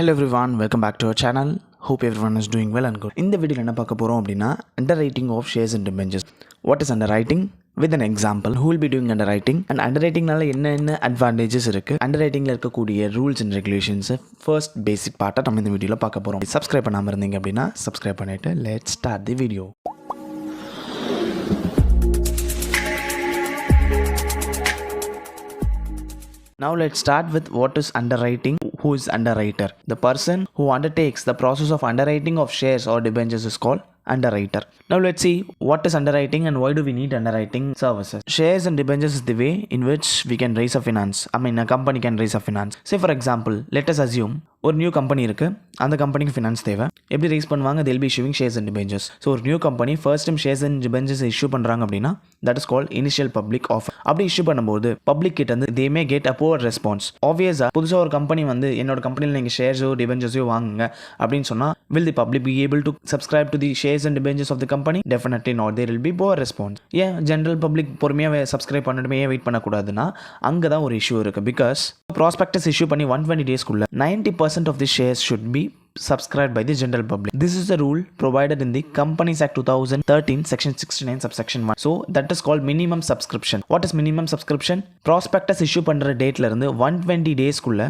Hello everyone, welcome back to our channel. Hope everyone is doing well and good. இந்த வீடியோல என்ன பார்க்க போறோம் அப்படினா underwriting of shares and debentures. What is underwriting? With an example, who will be doing underwriting and underwritingனால என்ன advantages இருக்கு, underwritingல இருக்கக்கூடிய rules and regulations first basic part நம்ம இந்த வீடியோல பார்க்க போறோம். Subscribe பண்ணாம இருந்தீங்க அப்படினா subscribe பண்ணிட்டு let's start the video. Now let's start with what is underwriting. Who is underwriter? The person who undertakes the process of underwriting of shares or debentures is called underwriter. Now let's see what is underwriting and why do we need underwriting services. Shares and debentures is the way in which we can raise a finance. A company can raise a finance. Say for example, let us assume ஒரு new company இருக்குது, அந்த கம்பெனிக்கு finance தேவை. எப்படி rice பண்ணுவாங்க? they'll be issuing shares and debentures. So ஒரு new company first time shares and debentures issue பண்ணுறாங்க அப்படின்னா that is called initial public offer. அப்படி இஷ்யூ பண்ணும்போது பப்ளிக் கிட்ட வந்து they may get a poor response. ஆப்வியஸாக புதுசாக ஒரு கம்பெனி வந்து என்னோட கம்பெனியில் நீங்கள் ஷேர்ஸோ டிபெஞ்சர்ஸோ வாங்குங்க அப்படின்னு சொன்னால் will the public be able to subscribe to the shares and debentures of the company? Definitely not. There will be poor response. ஏன் ஜென்ரல் பப்ளிக் பொறுமையாக சப்ஸ்கிரைப் பண்ணணுமே, ஏன் வெயிட் பண்ணக்கூடாதுன்னா அங்கே தான் ஒரு இஷ்யூ இருக்குது. பிகாஸ் ப்ராஸ்பெக்டஸ் இஷ்யூ பண்ணி 120 டேஸ்க்குள்ள 90% of the shares should be subscribed by the general public. This is the rule provided in the Companies Act 2013 section 69 subsection 1. So that is called minimum subscription. What is minimum subscription? Prospectus issue பண்ற டேட்ல இருந்து 120 டேஸ்க்குள்ள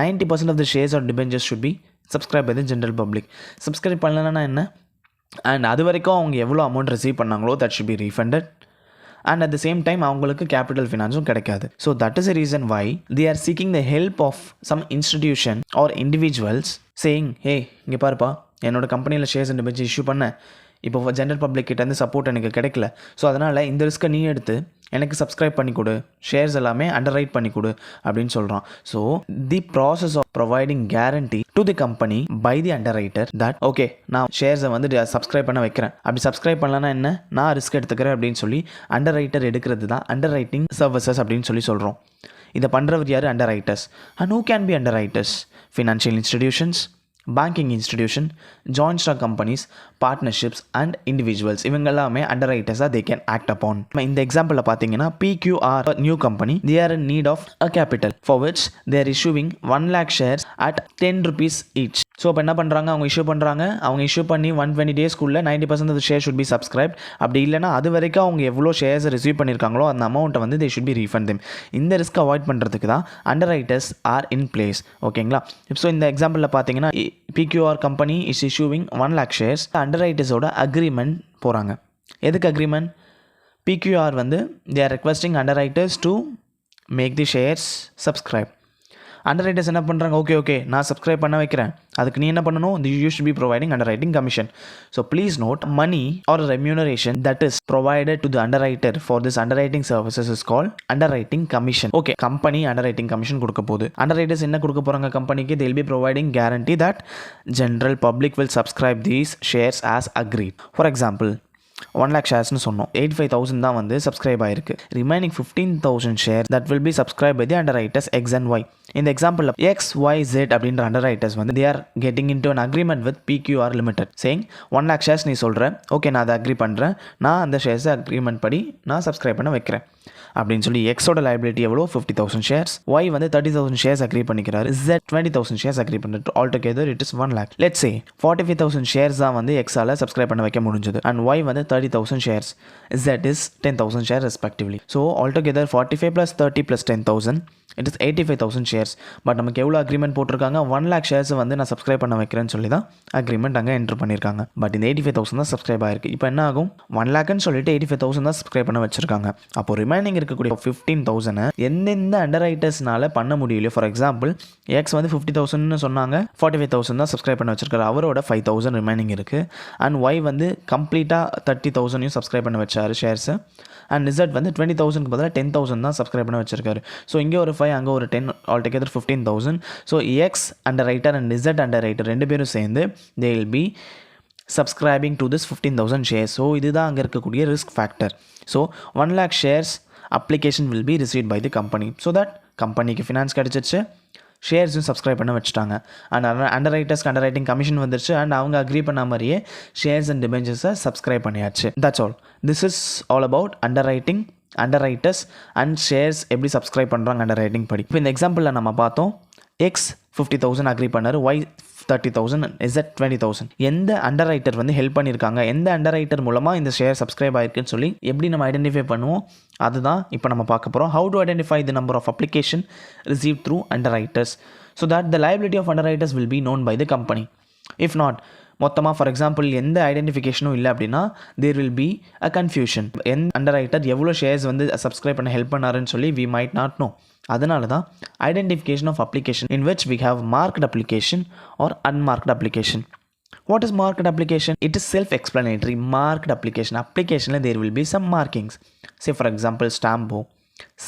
90% of the shares or debentures should be subscribed by the general public. Subscribe பண்ணலனா என்ன, and அது வரைக்கும் அவங்க எவ்வளோ amount receive பண்ணாங்களோ that should be refunded. And at the same time அவங்களுக்கு கேபிட்டல் ஃபினான்ஸும் கிடைக்காது. So that is a reason why they are seeking the help of some institution or individuals saying, hey இங்கே பாருப்பா, என்னோட கம்பெனியில் ஷேர்ஸ் அண்ட் டிபெஞ்சர் இஷ்யூ பண்ண, இப்போ general public கிட்டேருந்து support எனக்கு கிடைக்கல. ஸோ அதனால் இந்த ரிஸ்க்கை நீ எடுத்து எனக்கு சப்ஸ்கிரைப் பண்ணி கொடு, ஷேர்ஸ் எல்லாமே அண்டர்ரைட் பண்ணி கொடு அப்படின்னு சொல்கிறான். So the process of providing guarantee to the company by the underwriter that okay நான் ஷேர்ஸை வந்து சப்ஸ்கிரைப் பண்ண வைக்கிறேன், அப்படி சப்ஸ்கிரைப் பண்ணலன்னா என்ன, நான் ரிஸ்க் எடுத்துக்கிறேன் அப்படின்னு சொல்லி அண்டர்ரைட்டர் எடுக்கிறது தான் அண்டர்ரைட்டிங் சர்வீசஸ் அப்படின்னு சொல்லி சொல்கிறோம். இதை பண்ணுறவர் யார்? Underwriters. And who can be underwriters? Financial institutions, banking institution, joint stock companies, partnerships and individuals, இவங்க எல்லாமே அண்டர்ரைட்டர்ஸாக தே கேன் ஆக்ட் அப்பான். இந்த எக்ஸாம்பிளில் பார்த்தீங்கன்னா PQR new company, they are in need of a capital for which they are issuing 1 lakh shares at 10 rupees each. So இப்போ என்ன பண்ணுறாங்க, அவங்க இஷ்யூ பண்ணி 120 டேஸ்க்குள்ளே 90% of the share should be subscribed. அப்படி இல்லைனா அது வரைக்கும் அவங்க எவ்வளோ ஷேர்ஸ் ரிசீவ் பண்ணியிருக்காங்களோ அந்த அமௌண்ட்டை வந்து they should be refund them. இந்த ரிஸ்க் அவாய்ட் பண்ணுறதுக்கு தான் அண்டர்ரைட்டர்ஸ் ஆர் இன் பிளேஸ். ஓகேங்களா? ஸோ இந்த எக்ஸாம்பிளில் பார்த்தீங்கன்னா PQR company is issuing 1 lakh shares. அண்டர்ரைட்டர்ஸோட அக்ரிமெண்ட் போகிறாங்க. எதுக்கு அக்ரிமெண்ட்? PQR வந்து they are requesting underwriters to make the shares subscribe. அண்டர்ரைட்டர்ஸ் என்ன பண்ணுறாங்க, ஓகே நான் சப்ஸ்கிரைப் பண்ண வைக்கிறேன், அதுக்கு நீ என்ன பண்ணணும், you should be providing underwriting commission. So please note, money or remuneration that is provided to the underwriter for this underwriting services is called underwriting commission. Okay, company underwriting commission கொடுக்க போகுது. அண்டர்ரைட்டர்ஸ் என்ன கொடுக்க போகிறாங்க கம்பெனிக்கு? they will be providing guarantee that general public will subscribe these shares as agreed. For example, 1 lakh ஷேர்ஸ்னு சொன்னோம், 85,000 தான் வந்து subscribe ஆயிருக்கு. Remaining 15,000 share that will be subscribe by the underwriters X and Y. இந்த எக்ஸாம்பிளில் XYZ அப்படின்ற அண்டர்ரைட்டர்ஸ் வந்து they are getting into an agreement with PQR Limited saying 1 lakh shares நீ சொல்கிறேன், okay நான் அதை அக்ரி பண்ணுறேன், நான் அந்த ஷேர்ஸை அக்ரிமெண்ட் படி நான் சப்ஸ்கிரைப் பண்ண வைக்கிறேன் அப்படின்னு சொல்லி எக்ஸோட லைபிலிட்டி எவ்வளோ? 50,000 ஷேர்ஸ். ஒய் வந்து 30,000 ஷேர்ஸ் அக்ரி பண்ணிக்கிறாரு. Z 20,000 ஷேர்ஸ் அக்ரி பண்ணிட்டு all together it is 1 lakh. Let's say 45,000 shares தான் வந்து எக்ஸால் சப்ஸ்கிரைப் பண்ண வைக்க முடிஞ்சது அண்ட் ஒய் வந்து 30,000 shares, Z is 10,000 share respectively. So all together 45 + 30 + 10,000 it is 85,000 shares. But நமக்கு எவ்வளோ அக்ரிமெண்ட் போட்டிருக்காங்க? 1 lakh ஷேர்ஸ் வந்து நான் சப்ஸ்கிரைப் பண்ண வைக்கிறேன்னு சொல்லி தான் அக்ரிமெண்ட் அங்கே என்ட்ரு பண்ணியிருக்காங்க. பட் இந்த 85,000 தான் சப்ஸ்கிரைப் ஆயிருக்கு. இப்போ என்ன ஆகும்? 1 lakhன்னு சொல்லிட்டு 85,000 தான் சப்ஸ்கிரைப் பண்ண வச்சிருக்காங்க. அப்போ ரிமைனிங் இருக்கக்கூடிய 15,000 எந்தெந்த அண்டர்ரைட்டர்ஸ்னால பண்ண முடியலையோ, ஃபார் எக்ஸாம்பிள் எக்ஸ் வந்து 50,000ன்னு சொன்னாங்க, 45,000 தான் சப்ஸ்கிரைப் பண்ண வச்சிருக்காரு, அவரோட 5,000 ரிமைனிங் இருக்குது. அண்ட் ஒய் வந்து கம்ப்ளீட்டாக 30,000 சப்ஸ்கிரைப் பண்ண வச்சாரு ஷேர்ஸு. அண்ட் Z வந்து 20,000க்கு பதிலாக 10,000 தான் சப்ஸ்கிரைப் பண்ண வச்சிருக்காரு. ஸோ இங்கே ஒரு 5, அங்கே ஒரு 10, all together 15,000. So x underwriter and Z underwriter ரெண்டு பேரும் சேர்ந்து they will be subscribing to this 15,000 shares. So இதுதான் அங்கே இருக்கக்கூடிய risk factor. So 1 lakh shares application will be received by the company. So that கம்பெனிக்கு ஃபினான்ஸ் கிடச்சிருச்சு, ஷேர்ஸும் subscribe பண்ண வச்சுட்டாங்க. அண்ட் அண்டர்ரைட்டர்ஸ்க்கு அண்டர்ரைட்டிங் கமிஷன் வந்துருச்சு அண்ட் அவங்க அக்ரி பண்ண மாதிரியே ஷேர்ஸ் அண்ட் டிபெஞ்சர்ஸை சப்ஸ்கிரைப் பண்ணியாச்சு. That's all. This is all about underwriting, underwriters and shares எப்படி சப்ஸ்கிரைப் பண்ணுறாங்க அண்டர்ரைட்டிங் படி. இப்போ இந்த எக்ஸாம்பிளில் நம்ம பார்த்தோம், எக்ஸ் 50,000 அக்ரி பண்ணார், ஒய் 30,000, இசட் 20,000. எந்த அண்டர் ரைட்டர் வந்து ஹெல்ப் பண்ணியிருக்காங்க, எந்த அண்டர் ரைட்டர் மூலமாக இந்த ஷேர் சப்ஸ்கிரைப் ஆயிருக்குன்னு சொல்லி எப்படி நம்ம ஐடென்டிஃபை பண்ணுவோம், அதுதான் இப்போ நம்ம பார்க்க போகிறோம். How to identify the number of application receive through underwriters so that the liability of underwriters will be known by the company. If not, மொத்தமாக ஃபார் எக்ஸாம்பிள் எந்த ஐடென்டிஃபிகேஷனும் இல்லை அப்படின்னா there will be a confusion. எந்த underwriter எவ்வளோ shares வந்து subscribe பண்ண help பண்ணாருன்னு சொல்லி வி மைட் நாட் நோ. அதனால தான் identification of application in which we have marked application are unmarked application. What is marked application? It is self-explanatory. Marked application. Application there will be some markings. Say for example stamp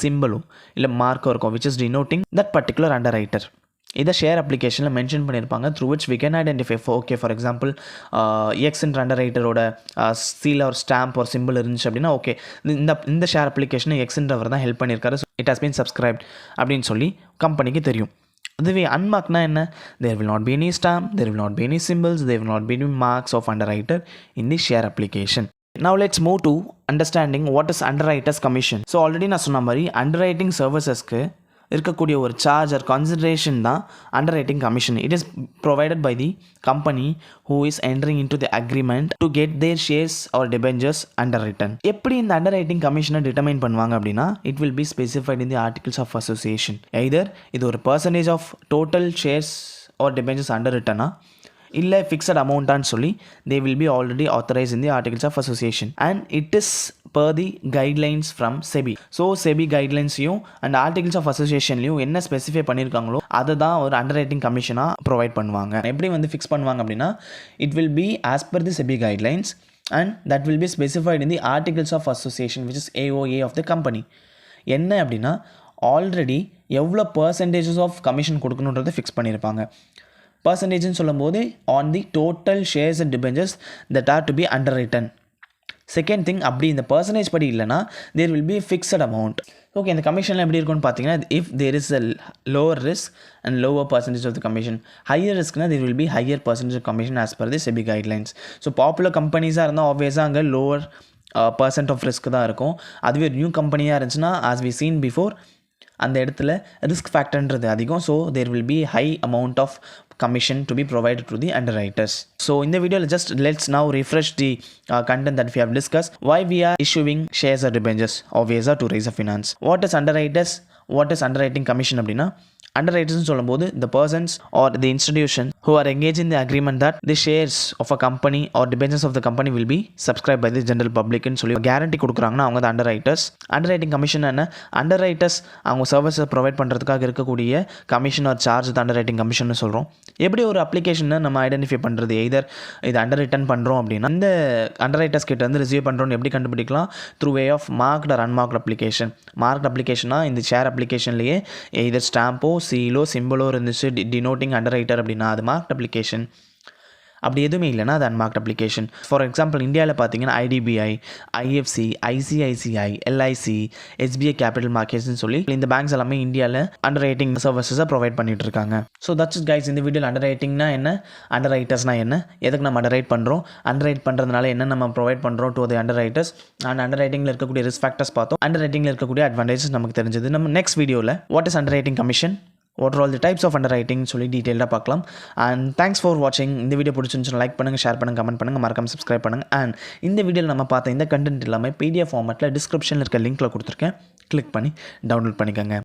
symbol இல்லை marker இருக்கும் which is denoting that particular underwriter. இதை share அப்ளிகேஷனில் mention பண்ணியிருப்பாங்க through which we can identify. Okay for example எக்ஸ்ன்ற அண்டர் ரைட்டரோட seal ஒரு stamp ஒரு சிம்பிள் இருந்துச்சு அப்படின்னா ஓகே இந்த ஷேர் அப்ளிகேஷனை எக்ஸ்ன்றவர் தான் ஹெல்ப் பண்ணியிருக்காரு, இட் ஹஸ் பீன் சப்ஸ்கிரைப்ட் அப்படின்னு சொல்லி கம்பெனிக்கு தெரியும். அதுவே அன்மார்க்னா என்ன? There will not be any stamp, there will not be any symbols, there will not be any marks of underwriter in the share application. Now let's move to understanding what is underwriters commission. So already நான் சொன்ன மாதிரி underwriting சர்வீசஸ்க்கு இருக்கக்கூடிய ஒரு charge or consideration தான் underwriting commission. It is provided by the company who is entering into the agreement to get there shares or debentures underwritten. எப்படி இந்த underwriting கமிஷனை டிட்டர்மைன் பண்ணுவாங்க அப்படின்னா it will be specified in the articles of association. Either இது ஒரு percentage of total shares or debentures அண்டர் ரிட்டனா இல்லை ஃபிக்ஸட் அமௌண்ட்டான்னு சொல்லி they will be already authorise in the articles of association and it is per the guidelines from SEBI. ஸோ SEBI கைட்லைன்ஸையும் and articles of அசோசியேஷன்லையும் என்ன ஸ்பெசிஃபை பண்ணியிருக்காங்களோ அதை தான் ஒரு அண்டர் ரைட்டிங் கமிஷனாக ப்ரொவைட் பண்ணுவாங்க. எப்படி வந்து ஃபிக்ஸ் பண்ணுவாங்க அப்படின்னா it will be as per the SEBI guidelines and that will be specified in the articles of association which is AOA of the company. என்ன அப்படின்னா ஆல்ரெடி எவ்வளோ பர்சன்டேஜஸ் ஆஃப் கமிஷன் கொடுக்கணுன்றதை fix பண்ணியிருப்பாங்க. பர்சன்டேஜ்னு சொல்லும்போது on the total shares and debentures that are to be underwritten. Second thing, அப்படி இந்த percentage படி இல்லைனா there will be fixed amount. Okay, இந்த கமிஷனில் எப்படி இருக்குன்னு பார்த்தீங்கன்னா if there is a lower risk and lower percentage of the commission, higher ரிஸ்க்னா there will be higher percentage of commission as per the SEBI guidelines. So popular கம்பெனிஸாக இருந்தால் ஆப்வியஸாக அங்கே லோவர் பர்சன்ட் ஆஃப் ரிஸ்க் தான் இருக்கும். அதுவே new கம்பெனியாக இருந்துச்சுன்னா ஆஸ் வி சீன் பிஃபோர் அந்த இடத்துல ரிஸ்க் ஃபேக்டர்ன்றது அதிகம். So there will be high amount of commission to be provided to the underwriters. So in the video just let's now refresh the content that we have discussed. Why we are issuing shares or debentures obvious to raise a finance. What is underwriters, what is underwriting commission அப்படின்னா underwriters சொல்லும்போது the persons or the institution who are engaged in the agreement that the shares of a company or debentures of the company will be subscribed by the general public ன்னு சொல்லி guarantee கொடுக்குறாங்கன்னா அவங்க தான் underwriters. underwriting commission என்ன? underwriters அவங்க சர்வீஸை provide பண்ணுறதுக்காக இருக்கக்கூடிய கமிஷன் ஆர் சார்ஜ் தான் underwriting commission சொல்கிறோம். எப்படி ஒரு அப்ளிகேஷனை நம்ம ஐடென்டிஃபை பண்ணுறது? எய்தர் இது அண்டர் ரிட்டன் பண்ணுறோம் அப்படின்னா இந்த அண்டர்ரைட்டர்ஸ் கிட்ட வந்து ரிசீவ் பண்ணுறோன்னு எப்படி கண்டுபிடிக்கலாம்? Through way of marked or unmarked application. Marked அப்ளிகேஷனாக இந்த ஷேர் அப்ளிகேஷன்லேயே எய்தர் ஸ்டாம்போ சீலோ சிம்பிளோ இருந்துச்சு டினோட்டிங் அண்டர்ரைட்டர் அப்படின்னா அது மார்க்ட் அப்ளிகேஷன். அப்படி எதுவுமே இல்லைனா அது அன்மார்க்ட் அப்ளிகேஷன். ஃபார் எக்ஸாம்பிள் இந்தியாவில் பார்த்தீங்கன்னா IDBI, IFC, ICICI, LIC, SBI capital மார்க்கெட்ஸ்னு சொல்லி இந்த பேங்க்ஸ் எல்லாமே இந்தியாவில் அண்டர் ரைட்டிங் சர்வீசஸை ப்ரொவைட் பண்ணிட்டு இருக்காங்க. ஸோ தட்ஸ் கைஸ், இந்த வீடியோவில் அண்டர் ரைட்டிங்னா என்ன, அண்டர் ரைட்டர்ஸ்னா என்ன, எதுக்கு நம்ம அண்டர் ரைட் பண்ணுறோம், அண்டர் ரைட் பண்ணுறதுனால என்ன நம்ம ப்ரொவைட் பண்ணுறோம் to the underwriters and அண்டர் ரைட்டிங்கில் இருக்கக்கூடிய ரிஸ்க் ஃபேக்டர்ஸ் பார்த்தோம். அண்டர் ரைட்டிங்கில் இருக்கக்கூடிய அட்வான்டேஜஸ் நமக்கு தெரிஞ்சது. நம்ம நெக்ஸ்ட் வீடியோவில் what is underwriting commission, what are all the types of underwriting சொல்லி டீட்டெயிலாக பார்க்கலாம். அண்ட் தேங்க்ஸ் ஃபார் வாட்சிங். இந்த வீடியோ பிடிச்சிருந்துச்சுன்னா லைக் பண்ணுங்கள், ஷேர் பண்ணுங்கள், கமெண்ட் பண்ணுங்கள், மறக்காம சப்ஸ்கிரைப் பண்ணுங்கள். அண்ட் இந்த வீடியோவில் நம்ம பார்த்த இந்த கண்டென்ட் எல்லாமே PDF ஃபார்மேட்டில் டிஸ்கிரிப்ஷனில் இருக்க லிங்க்கில் கொடுத்துருக்கேன், கிளிக் பண்ணி டவுன்லோட் பண்ணிக்கோங்க.